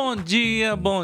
Bom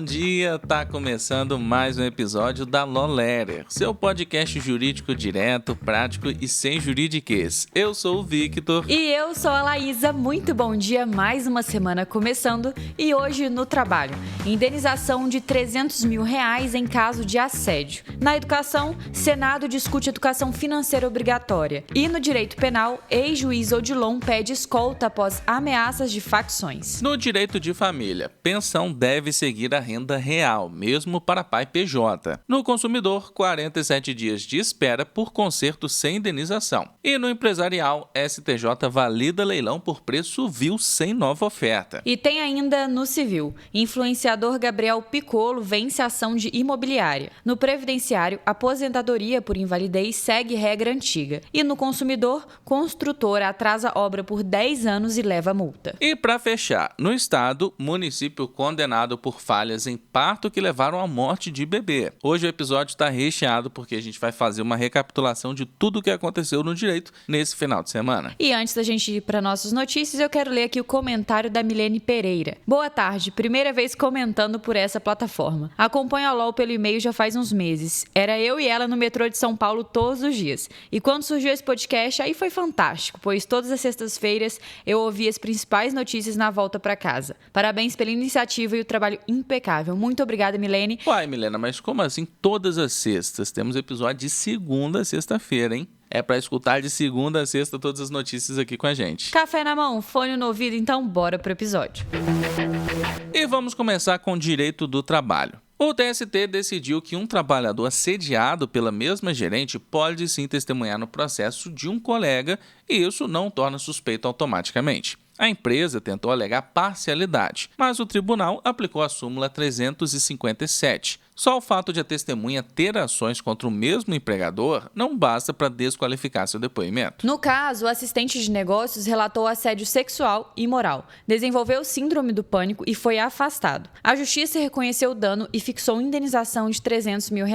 dia, tá começando mais um episódio da Law Letter, seu podcast jurídico direto, prático e sem juridiquês. Eu sou o Victor. E eu sou a Laísa, muito bom dia, mais uma semana começando e hoje no trabalho. Indenização de R$300 mil em caso de assédio. Na educação, Senado discute educação financeira obrigatória. E no direito penal, ex-juiz Odilon pede escolta após ameaças de facções. No direito de família, pensão deve seguir a renda real, mesmo para pai PJ. No consumidor, 47 dias de espera por conserto sem indenização. E no empresarial, STJ valida leilão por preço vil sem nova oferta. E tem ainda no civil, influenciador Gabriel Piccolo vence a ação de imobiliária. No previdenciário, aposentadoria por invalidez segue regra antiga. E no consumidor, construtora atrasa obra por 10 anos e leva multa. E para fechar, no estado, município condenado por falhas em parto que levaram à morte de bebê. Hoje o episódio está recheado porque a gente vai fazer uma recapitulação de tudo o que aconteceu no direito nesse final de semana. E antes da gente ir para nossas notícias, eu quero ler aqui o comentário da Milene Pereira. Boa tarde, primeira vez comentando por essa plataforma. Acompanho a LOL pelo e-mail já faz uns meses. Era eu e ela no metrô de São Paulo todos os dias. E quando surgiu esse podcast, aí foi fantástico, pois todas as sextas-feiras eu ouvi as principais notícias na volta para casa. Parabéns pela iniciativa e o trabalho impecável. Muito obrigada, Milene. Uai, Milena, mas como assim todas as sextas? Temos episódio de segunda a sexta-feira, hein? É pra escutar de segunda a sexta todas as notícias aqui com a gente. Café na mão, fone no ouvido, então bora pro episódio. E vamos começar com o direito do trabalho. O TST decidiu que um trabalhador assediado pela mesma gerente pode sim testemunhar no processo de um colega e isso não torna suspeito automaticamente. A empresa tentou alegar parcialidade, mas o tribunal aplicou a súmula 357. Só o fato de a testemunha ter ações contra o mesmo empregador não basta para desqualificar seu depoimento. No caso, o assistente de negócios relatou assédio sexual e moral, desenvolveu síndrome do pânico e foi afastado. A justiça reconheceu o dano e fixou indenização de R$300 mil.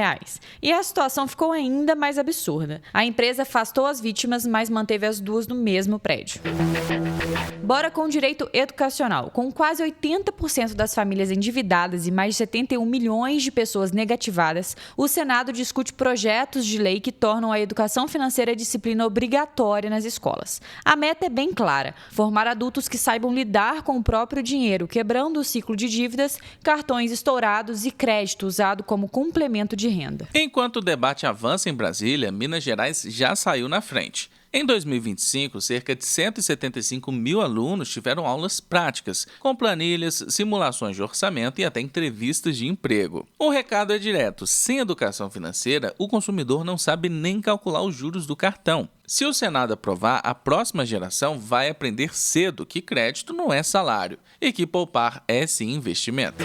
E a situação ficou ainda mais absurda. A empresa afastou as vítimas, mas manteve as duas no mesmo prédio. Bora com o direito educacional. Com quase 80% das famílias endividadas e mais de 71 milhões de pessoas negativadas, o Senado discute projetos de lei que tornam a educação financeira disciplina obrigatória nas escolas. A meta é bem clara: formar adultos que saibam lidar com o próprio dinheiro, quebrando o ciclo de dívidas, cartões estourados e crédito usado como complemento de renda. Enquanto o debate avança em Brasília, Minas Gerais já saiu na frente. Em 2025, cerca de 175 mil alunos tiveram aulas práticas, com planilhas, simulações de orçamento e até entrevistas de emprego. O recado é direto: sem educação financeira, o consumidor não sabe nem calcular os juros do cartão. Se o Senado aprovar, a próxima geração vai aprender cedo que crédito não é salário e que poupar é sim investimento.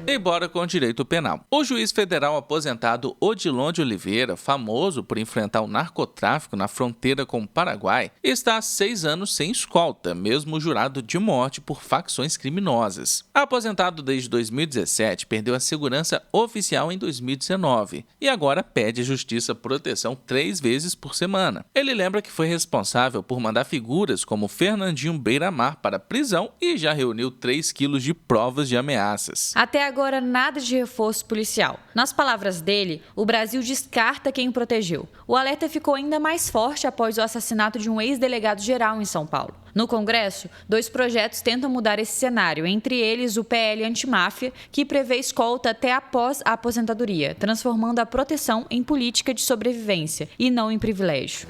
E bora com o direito penal. O juiz federal aposentado Odilon de Oliveira, famoso por enfrentar o narcotráfico na fronteira com o Paraguai, está há 6 anos sem escolta, mesmo jurado de morte por facções criminosas. Aposentado desde 2017, perdeu a segurança oficial em 2019 e agora pede à justiça proteção 3 vezes por semana. Ele lembra que foi responsável por mandar figuras como Fernandinho Beiramar para a prisão e já reuniu 3 quilos de provas de ameaças. Até agora, nada de reforço policial. Nas palavras dele, o Brasil descarta quem o protegeu. O alerta ficou ainda mais forte após o assassinato de um ex-delegado-geral em São Paulo. No Congresso, 2 projetos tentam mudar esse cenário, entre eles o PL Antimáfia, que prevê escolta até após a aposentadoria, transformando a proteção em política de sobrevivência e não em privilégio.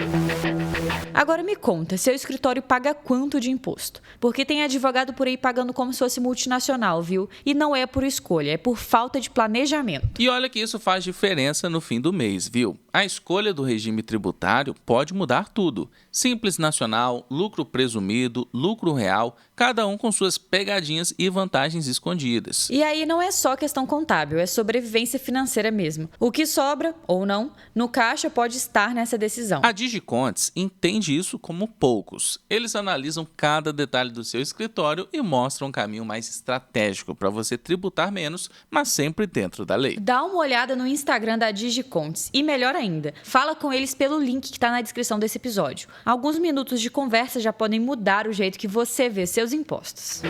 Agora me conta, seu escritório paga quanto de imposto? Porque tem advogado por aí pagando como se fosse multinacional, viu? E não é por escolha, é por falta de planejamento. E olha que isso faz diferença no fim do mês, viu? A escolha do regime tributário pode mudar tudo. Simples nacional, lucro presumido, lucro real, cada um com suas pegadinhas e vantagens escondidas. E aí não é só questão contábil, é sobrevivência financeira mesmo. O que sobra, ou não, no caixa pode estar nessa decisão. A Digicontes entende isso como poucos. Eles analisam cada detalhe do seu escritório e mostram um caminho mais estratégico para você tributar menos, mas sempre dentro da lei. Dá uma olhada no Instagram da Digicontes e, melhor ainda, fala com eles pelo link que está na descrição desse episódio. Alguns minutos de conversa já podem mudar o jeito que você vê seus impostos.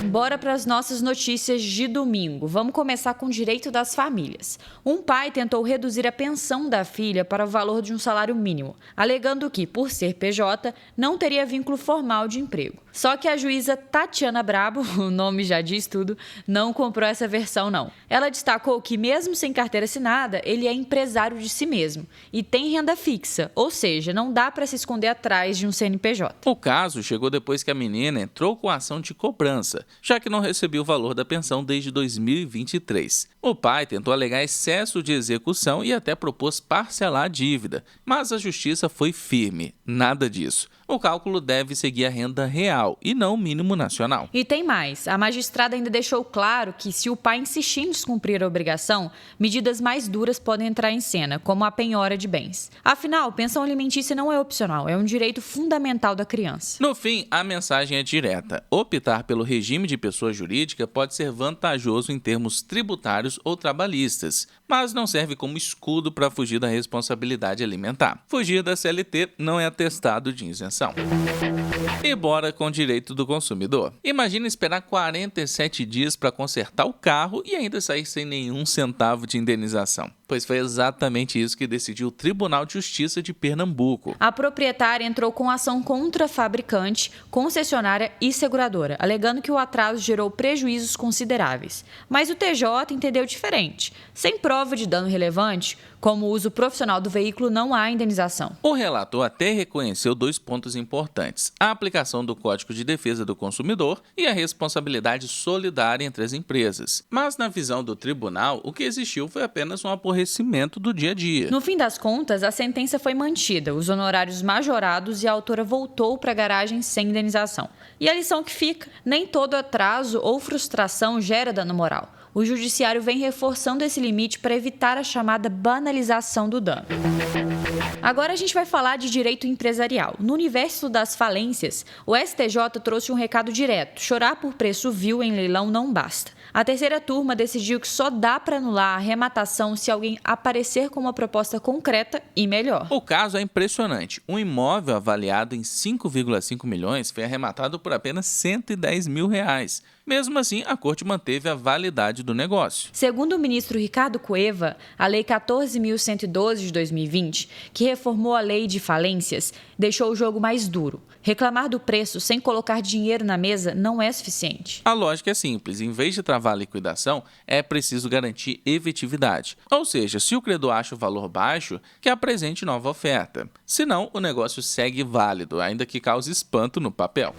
Bora para as nossas notícias de domingo. Vamos começar com o direito das famílias. Um pai tentou reduzir a pensão da filha para o valor de um salário mínimo, alegando que, por ser PJ, não teria vínculo formal de emprego. Só que a juíza Tatiana Brabo, o nome já diz tudo, não comprou essa versão não. Ela destacou que, mesmo sem carteira assinada, ele é empresário de si mesmo e tem renda fixa, ou seja, não dá para se esconder atrás de um CNPJ. O caso chegou depois que a menina entrou com ação de cobrança, já que não recebia o valor da pensão desde 2023. O pai tentou alegar excesso de execução e até propôs parcelar a dívida, mas a justiça foi firme, nada disso. O cálculo deve seguir a renda real e não o mínimo nacional. E tem mais, a magistrada ainda deixou claro que, se o pai insistir em descumprir a obrigação, medidas mais duras podem entrar em cena, como a penhora de bens. Afinal, pensão alimentícia não é opcional, é um direito fundamental da criança. No fim, a mensagem é direta. Optar pelo regime de pessoa jurídica pode ser vantajoso em termos tributários ou trabalhistas, mas não serve como escudo para fugir da responsabilidade alimentar. Fugir da CLT não é atestado de isenção. E bora com o direito do consumidor. Imagina esperar 47 dias para consertar o carro e ainda sair sem nenhum centavo de indenização. Pois foi exatamente isso que decidiu o Tribunal de Justiça de Pernambuco. A proprietária entrou com ação contra a fabricante, concessionária e seguradora, alegando que o atraso gerou prejuízos consideráveis. Mas o TJ entendeu diferente. Sem prova de dano relevante, como o uso profissional do veículo, não há indenização. O relator até reconheceu 2 pontos importantes: a aplicação do Código de Defesa do Consumidor e a responsabilidade solidária entre as empresas. Mas, na visão do tribunal, o que existiu foi apenas um aborrecimento do dia a dia. No fim das contas, a sentença foi mantida, os honorários majorados e a autora voltou para a garagem sem indenização. E a lição que fica: nem todo atraso ou frustração gera dano moral. O judiciário vem reforçando esse limite para evitar a chamada banalização do dano. Agora a gente vai falar de direito empresarial. No universo das falências, o STJ trouxe um recado direto: chorar por preço vil em leilão não basta. A terceira turma decidiu que só dá para anular a arrematação se alguém aparecer com uma proposta concreta e melhor. O caso é impressionante. Um imóvel avaliado em 5,5 milhões foi arrematado por apenas R$110 mil. Mesmo assim, a corte manteve a validade do negócio. Segundo o ministro Ricardo Cueva, a Lei 14.112 de 2020, que reformou a Lei de Falências, deixou o jogo mais duro. Reclamar do preço sem colocar dinheiro na mesa não é suficiente. A lógica é simples: em vez de travar a liquidação, é preciso garantir efetividade. Ou seja, se o credor acha o valor baixo, que apresente nova oferta. Senão, o negócio segue válido, ainda que cause espanto no papel.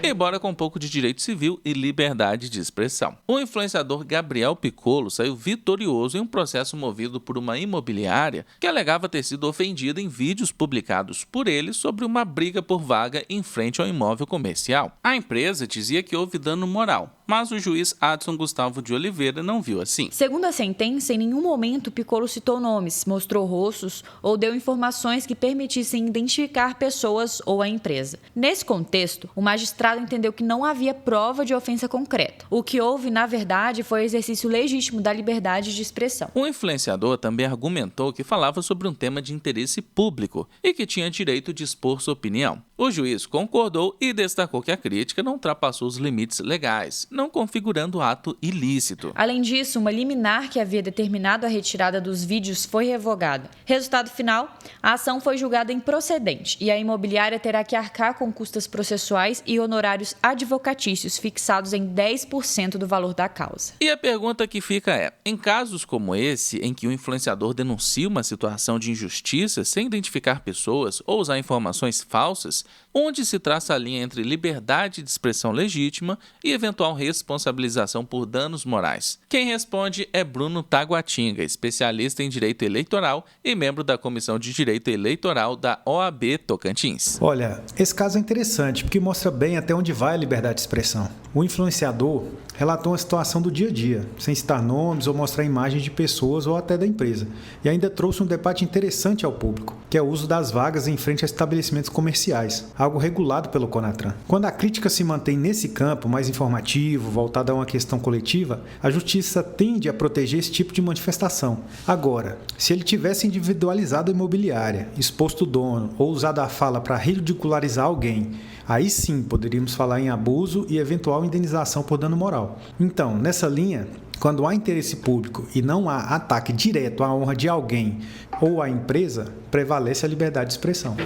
E bora com um pouco de direito civil e liberdade de expressão. O influenciador Gabriel Piccolo saiu vitorioso em um processo movido por uma imobiliária que alegava ter sido ofendida em vídeos publicados por ele sobre uma briga por vaga em frente ao imóvel comercial. A empresa dizia que houve dano moral, mas o juiz Adson Gustavo de Oliveira não viu assim. Segundo a sentença, em nenhum momento Piccolo citou nomes, mostrou rostos ou deu informações que permitissem identificar pessoas ou a empresa. Nesse contexto, o magistrado entendeu que não havia prova de ofensa concreta. O que houve, na verdade, foi o exercício legítimo da liberdade de expressão. O influenciador também argumentou que falava sobre um tema de interesse público e que tinha direito de expor sua opinião. O juiz concordou e destacou que a crítica não ultrapassou os limites legais, não configurando ato ilícito. Além disso, uma liminar que havia determinado a retirada dos vídeos foi revogada. Resultado final: a ação foi julgada improcedente e a imobiliária terá que arcar com custas processuais e honorários advocatícios fixados em 10% do valor da causa. E a pergunta que fica é: em casos como esse, em que o influenciador denuncia uma situação de injustiça sem identificar pessoas ou usar informações falsas, onde se traça a linha entre liberdade de expressão legítima e eventual responsabilização por danos morais? Quem responde é Bruno Taguatinga, especialista em direito eleitoral e membro da Comissão de Direito Eleitoral da OAB Tocantins. Olha, esse caso é interessante porque mostra bem até onde vai a liberdade de expressão. O influenciador relatou uma situação do dia a dia, sem citar nomes ou mostrar imagens de pessoas ou até da empresa, e ainda trouxe um debate interessante ao público, que é o uso das vagas em frente a estabelecimentos comerciais, algo regulado pelo CONATRAN. Quando a crítica se mantém nesse campo mais informativo, coletivo, voltado a uma questão coletiva, a justiça tende a proteger esse tipo de manifestação. Agora, se ele tivesse individualizado a imobiliária, exposto o dono ou usado a fala para ridicularizar alguém, aí sim poderíamos falar em abuso e eventual indenização por dano moral. Então, nessa linha, quando há interesse público e não há ataque direto à honra de alguém ou à empresa, prevalece a liberdade de expressão.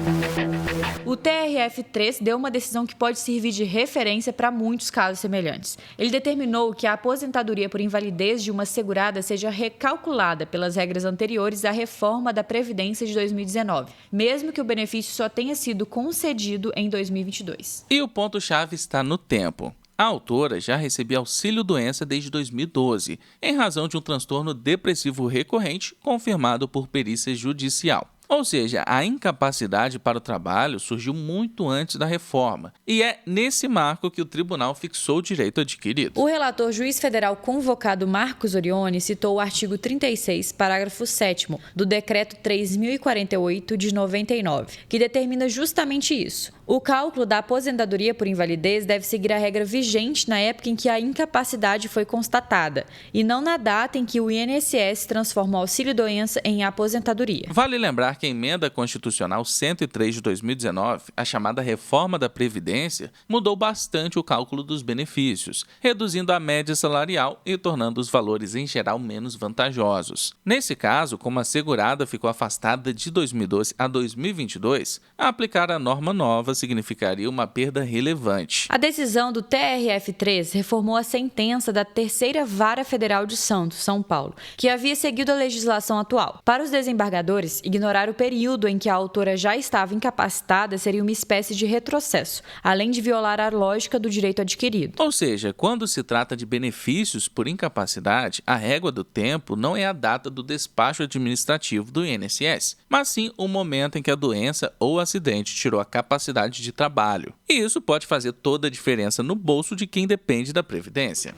O TRF3 deu uma decisão que pode servir de referência para muitos casos semelhantes. Ele determinou que a aposentadoria por invalidez de uma segurada seja recalculada pelas regras anteriores à reforma da Previdência de 2019, mesmo que o benefício só tenha sido concedido em 2022. E o ponto-chave está no tempo. A autora já recebia auxílio-doença desde 2012, em razão de um transtorno depressivo recorrente confirmado por perícia judicial. Ou seja, a incapacidade para o trabalho surgiu muito antes da reforma, e é nesse marco que o tribunal fixou o direito adquirido. O relator juiz federal convocado Marcos Orione citou o artigo 36, parágrafo 7º, do Decreto 3.048 de 99, que determina justamente isso. O cálculo da aposentadoria por invalidez deve seguir a regra vigente na época em que a incapacidade foi constatada, e não na data em que o INSS transforma o auxílio-doença em aposentadoria. Vale lembrar que a Emenda Constitucional 103 de 2019, a chamada Reforma da Previdência, mudou bastante o cálculo dos benefícios, reduzindo a média salarial e tornando os valores em geral menos vantajosos. Nesse caso, como a segurada ficou afastada de 2012 a 2022, aplicar a norma nova significaria uma perda relevante. A decisão do TRF3 reformou a sentença da Terceira Vara Federal de Santos, São Paulo, que havia seguido a legislação atual. Para os desembargadores, ignorar o período em que a autora já estava incapacitada seria uma espécie de retrocesso, além de violar a lógica do direito adquirido. Ou seja, quando se trata de benefícios por incapacidade, a régua do tempo não é a data do despacho administrativo do INSS, mas sim o momento em que a doença ou acidente tirou a capacidade de trabalho. E isso pode fazer toda a diferença no bolso de quem depende da Previdência.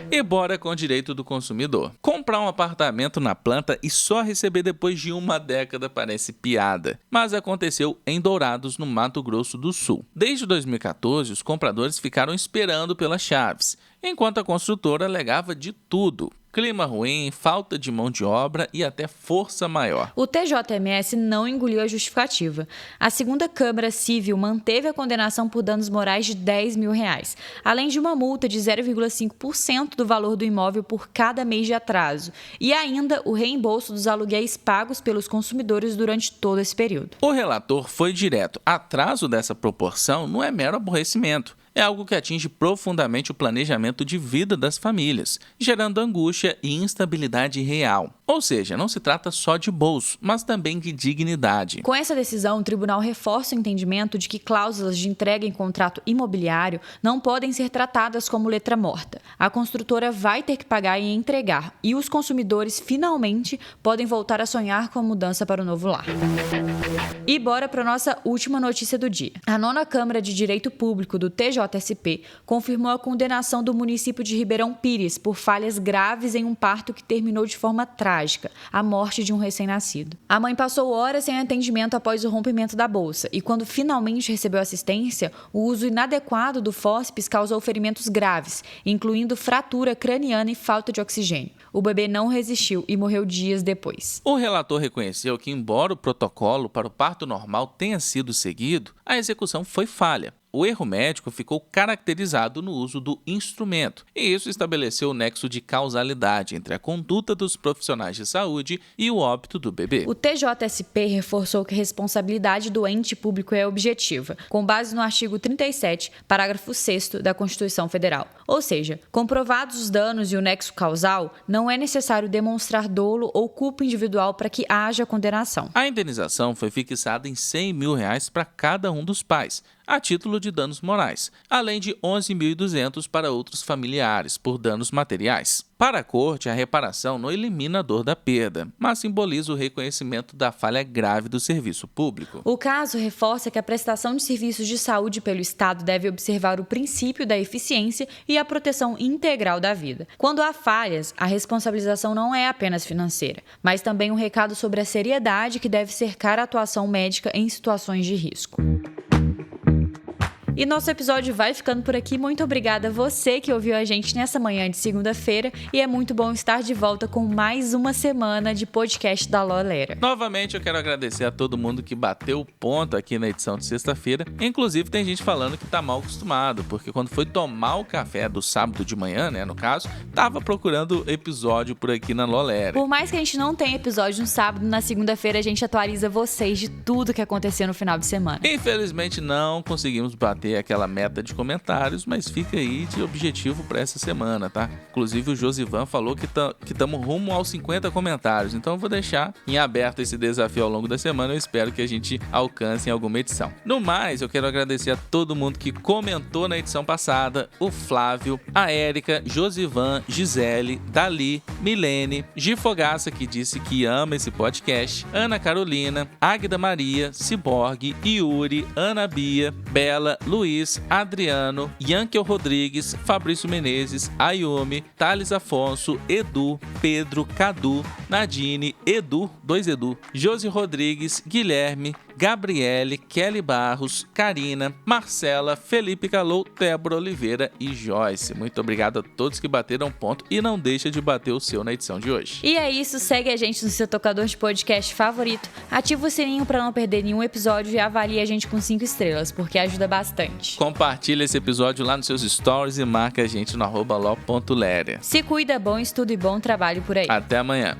E bora com o direito do consumidor. Comprar um apartamento na planta e só receber depois de uma década parece piada, mas aconteceu em Dourados, no Mato Grosso do Sul. Desde 2014, os compradores ficaram esperando pelas chaves, enquanto a construtora alegava de tudo: clima ruim, falta de mão de obra e até força maior. O TJMS não engoliu a justificativa. A segunda Câmara Civil manteve a condenação por danos morais de R$10 mil, além de uma multa de 0,5% do valor do imóvel por cada mês de atraso, e ainda o reembolso dos aluguéis pagos pelos consumidores durante todo esse período. O relator foi direto: atraso dessa proporção não é mero aborrecimento. É algo que atinge profundamente o planejamento de vida das famílias, gerando angústia e instabilidade real. Ou seja, não se trata só de bolso, mas também de dignidade. Com essa decisão, o tribunal reforça o entendimento de que cláusulas de entrega em contrato imobiliário não podem ser tratadas como letra morta. A construtora vai ter que pagar e entregar, e os consumidores finalmente podem voltar a sonhar com a mudança para o novo lar. E bora para a nossa última notícia do dia. A 9ª Câmara de Direito Público do TJSP confirmou a condenação do município de Ribeirão Pires por falhas graves em um parto que terminou de forma trágica, a morte de um recém-nascido. A mãe passou horas sem atendimento após o rompimento da bolsa e, quando finalmente recebeu assistência, o uso inadequado do fórceps causou ferimentos graves, incluindo fratura craniana e falta de oxigênio. O bebê não resistiu e morreu dias depois. O relator reconheceu que, embora o protocolo para o parto normal tenha sido seguido, a execução foi falha. O erro médico ficou caracterizado no uso do instrumento, e isso estabeleceu o nexo de causalidade entre a conduta dos profissionais de saúde e o óbito do bebê. O TJSP reforçou que a responsabilidade do ente público é objetiva, com base no artigo 37, parágrafo 6º da Constituição Federal. Ou seja, comprovados os danos e o nexo causal, não é necessário demonstrar dolo ou culpa individual para que haja condenação. A indenização foi fixada em R$100 mil para cada um dos pais, a título de danos morais, além de 11.200 para outros familiares por danos materiais. Para a corte, a reparação não elimina a dor da perda, mas simboliza o reconhecimento da falha grave do serviço público. O caso reforça que a prestação de serviços de saúde pelo Estado deve observar o princípio da eficiência e a proteção integral da vida. Quando há falhas, a responsabilização não é apenas financeira, mas também um recado sobre a seriedade que deve cercar a atuação médica em situações de risco. E nosso episódio vai ficando por aqui. Muito obrigada a você que ouviu a gente nessa manhã de segunda-feira. E é muito bom estar de volta com mais uma semana de podcast da Lolera. Novamente eu quero agradecer a todo mundo que bateu o ponto aqui na edição de sexta-feira. Inclusive tem gente falando que tá mal acostumado, porque quando foi tomar o café do sábado de manhã, né, no caso, tava procurando episódio por aqui na Lolera. Por mais que a gente não tenha episódio no sábado, na segunda-feira a gente atualiza vocês de tudo que aconteceu no final de semana. Infelizmente não conseguimos bater aquela meta de comentários, mas fica aí de objetivo para essa semana, tá? Inclusive o Josivan falou que estamos rumo aos 50 comentários, então eu vou deixar em aberto esse desafio ao longo da semana. Eu espero que a gente alcance em alguma edição. No mais, eu quero agradecer a todo mundo que comentou na edição passada: o Flávio, a Érica, Josivan, Gisele, Dali, Milene, Gifogaça, que disse que ama esse podcast, Ana Carolina, Águida Maria, Ciborgue, Yuri, Ana Bia, Bela, Luiz, Adriano, Yankel Rodrigues, Fabrício Menezes, Ayumi, Thales Afonso, Edu, Pedro, Cadu, Nadine, Edu, 2 Edu, Josi Rodrigues, Guilherme, Gabriele, Kelly Barros, Karina, Marcela, Felipe Calou, Débora Oliveira e Joyce. Muito obrigado a todos que bateram ponto e não deixa de bater o seu na edição de hoje. E é isso, segue a gente no seu tocador de podcast favorito, ativa o sininho para não perder nenhum episódio e avalie a gente com 5 estrelas, porque ajuda bastante. Compartilha esse episódio lá nos seus stories e marca a gente no @lo.leria. Se cuida, bom estudo e bom trabalho por aí. Até amanhã.